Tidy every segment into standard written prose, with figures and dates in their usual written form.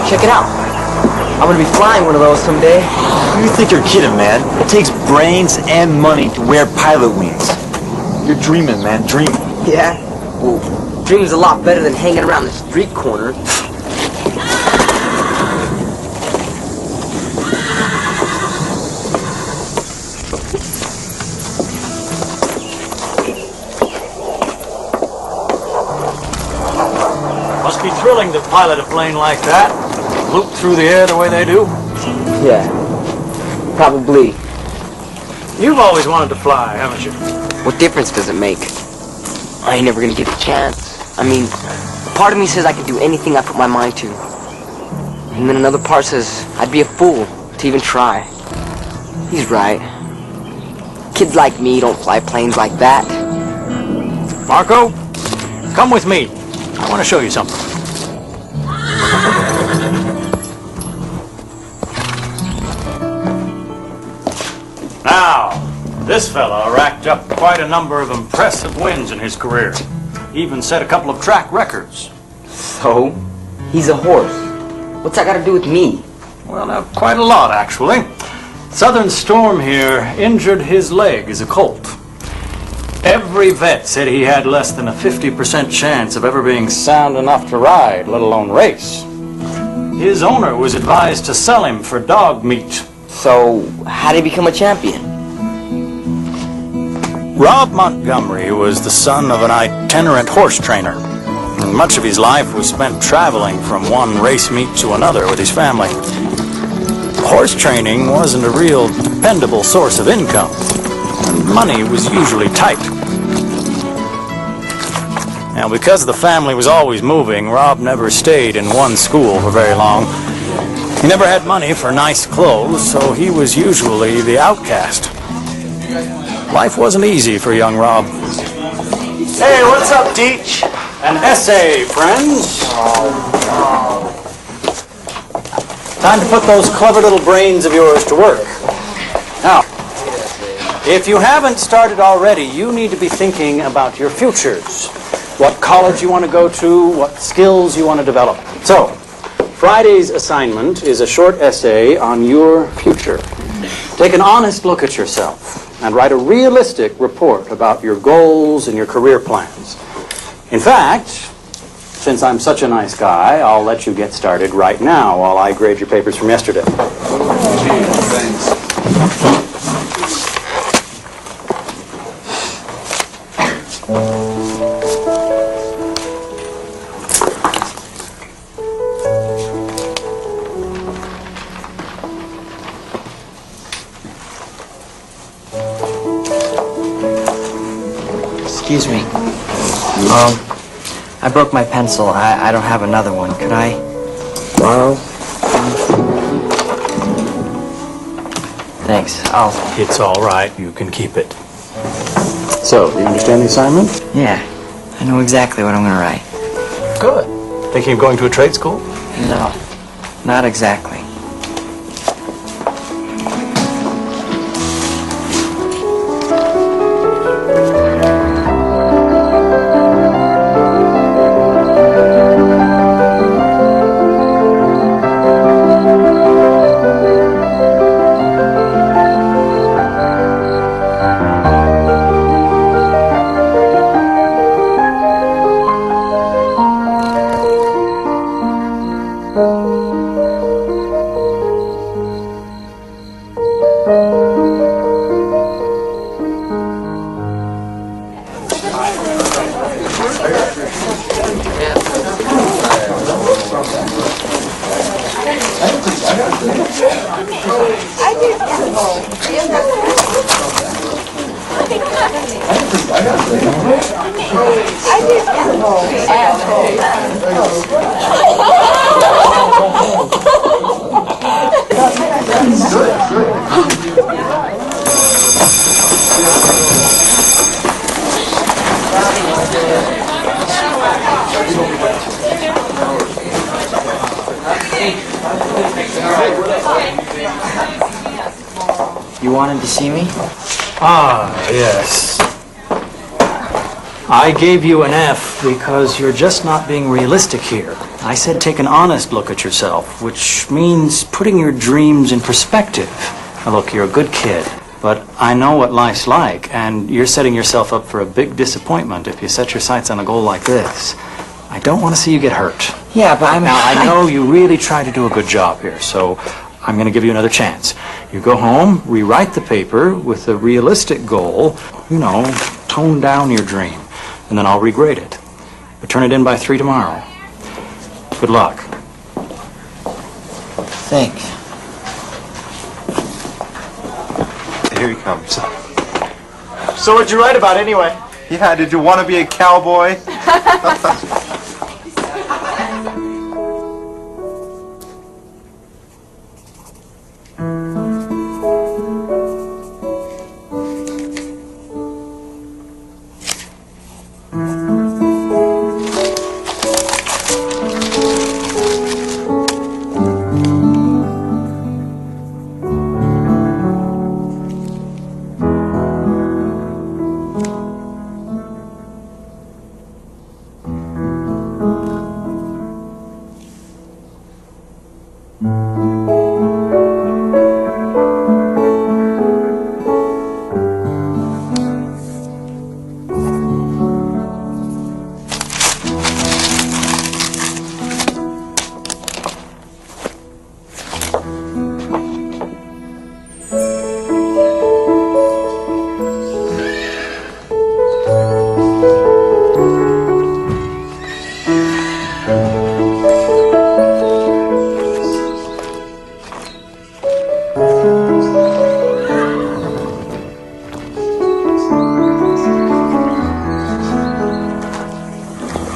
Check it out. I'm gonna be flying one of those someday. You think you're kidding, man. It takes brains and money to wear pilot wings. You're dreaming, man, dreaming. Yeah? Well, dreaming's a lot better than hanging around the street corner. Must be thrilling to pilot a plane like that. Loop through the air the way they do. Yeah, probably. You've always wanted to fly, haven't you? What difference does it make? I ain't never gonna get the chance. I mean, part of me says I can do anything I put my mind to. And then another part says I'd be a fool to even try. He's right. Kids like me don't fly planes like that. Marco, come with me. I want to show you something. Now, this fella racked up quite a number of impressive wins in his career. He even set a couple of track records. So? He's a horse. What's that got to do with me? Well, now, quite a lot, actually. Southern Storm here injured his leg as a colt. Every vet said he had less than a 50% chance of ever being sound enough to ride, let alone race. His owner was advised to sell him for dog meat. So, how did he become a champion? Rob Montgomery was the son of an itinerant horse trainer. And much of his life was spent traveling from one race meet to another with his family. Horse training wasn't a real dependable source of income, and money was usually tight. Now, because the family was always moving, Rob never stayed in one school for very long. He never had money for nice clothes, so he was usually the outcast. Life wasn't easy for young Rob. Hey, what's up, Deech? An essay, friends. Time to put those clever little brains of yours to work. Now, if you haven't started already, you need to be thinking about your futures. What college you want to go to, what skills you want to develop. So, Friday's assignment is a short essay on your future. Take an honest look at yourself and write a realistic report about your goals and your career plans. In fact, since I'm such a nice guy, I'll let you get started right now while I grade your papers from yesterday. Thanks. Excuse me. I broke my pencil. I don't have another one. Could I borrow? Thanks. It's all right. You can keep it. So, do you understand the assignment? Yeah. I know exactly what I'm going to write. Good. Thinking of going to a trade school? No. Not exactly. You wanted to see me? Ah, yes. I gave you an F because you're just not being realistic here. I said take an honest look at yourself, which means putting your dreams in perspective. Now look, you're a good kid, but I know what life's like, and you're setting yourself up for a big disappointment if you set your sights on a goal like this. I don't want to see you get hurt. Yeah, but Now, I know you really tried to do a good job here, so I'm going to give you another chance. You go home, rewrite the paper with a realistic goal, you know, tone down your dream, and then I'll regrade it. But turn it in by 3 tomorrow. Good luck. thanks. Here he comes. So what'd you write about anyway? Yeah, did you want to be a cowboy?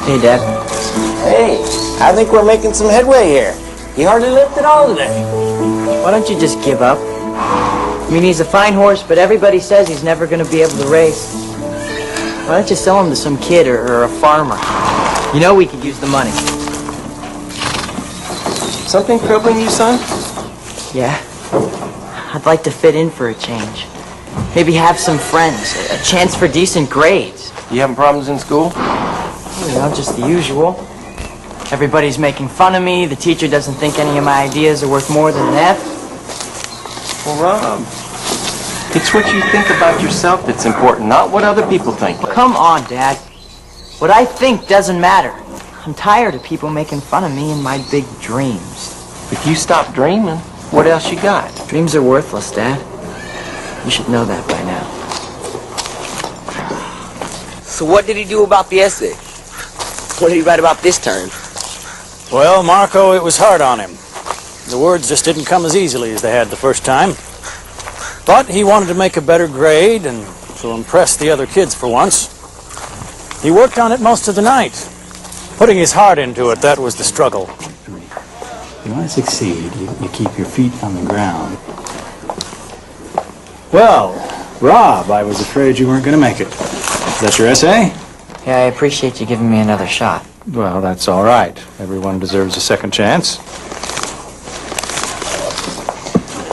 Hey, Dad. Hey, I think we're making some headway here. He hardly lived at all today. Why don't you just give up? I mean, he's a fine horse, but everybody says he's never going to be able to race. Why don't you sell him to some kid or a farmer? You know we could use the money. Something troubling you, son? Yeah. I'd like to fit in for a change. Maybe have some friends, a chance for decent grades. You having problems in school? You know, just the usual. Everybody's making fun of me. The teacher doesn't think any of my ideas are worth more than an F. Well, Rob, it's what you think about yourself that's important, not what other people think. Come on, Dad. What I think doesn't matter. I'm tired of people making fun of me and my big dreams. If you stop dreaming, what else you got? Dreams are worthless, Dad. You should know that by now. So what did he do about the essay? What did he write about this time? Well, Marco, it was hard on him. The words just didn't come as easily as they had the first time. But he wanted to make a better grade and to impress the other kids for once. He worked on it most of the night. Putting his heart into it, that was the struggle. If you want to succeed, you keep your feet on the ground. Well, Rob, I was afraid you weren't going to make it. Is that your essay? Yeah, I appreciate you giving me another shot. Well, that's all right. Everyone deserves a second chance.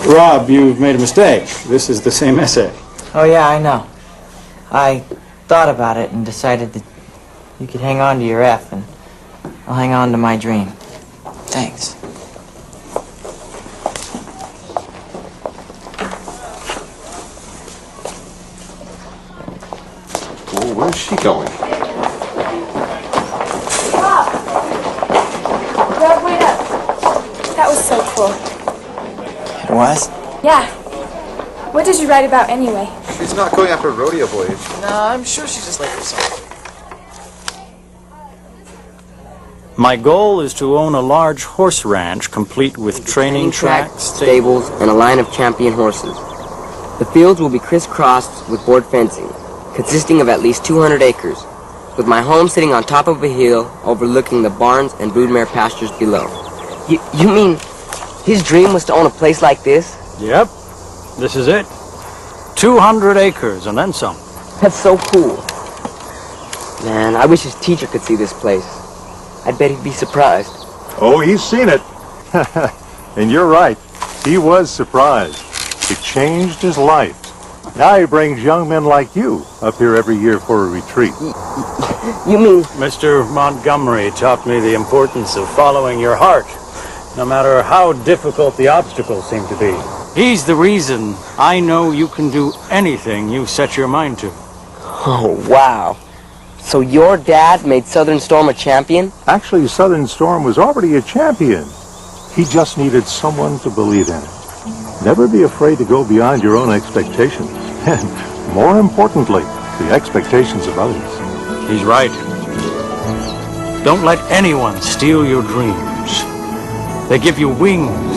Rob, you've made a mistake. This is the same essay. Oh, yeah, I know. I thought about it and decided that you could hang on to your F, and I'll hang on to my dream. Thanks. Oh, where's she going? Rob, wait up. That was so cool. It was? Yeah. What did you write about anyway? She's not going after a rodeo voyage. No, I'm sure she's just like herself. My goal is to own a large horse ranch complete with training tracks, stables, and a line of champion horses. The fields will be crisscrossed with board fencing, consisting of at least 200 acres, with my home sitting on top of a hill overlooking the barns and broodmare pastures below. You mean his dream was to own a place like this? Yep, this is it. 200 acres and then some. That's so cool. Man, I wish his teacher could see this place. I bet he'd be surprised. Oh, he's seen it. And you're right. He was surprised. It changed his life. Now he brings young men like you up here every year for a retreat. You mean... Mr. Montgomery taught me the importance of following your heart, no matter how difficult the obstacles seem to be. He's the reason I know you can do anything you set your mind to. Oh, wow. So your dad made Southern Storm a champion? Actually, Southern Storm was already a champion. He just needed someone to believe in it. Never be afraid to go beyond your own expectations. And more importantly, the expectations of others. He's right. Don't let anyone steal your dreams. They give you wings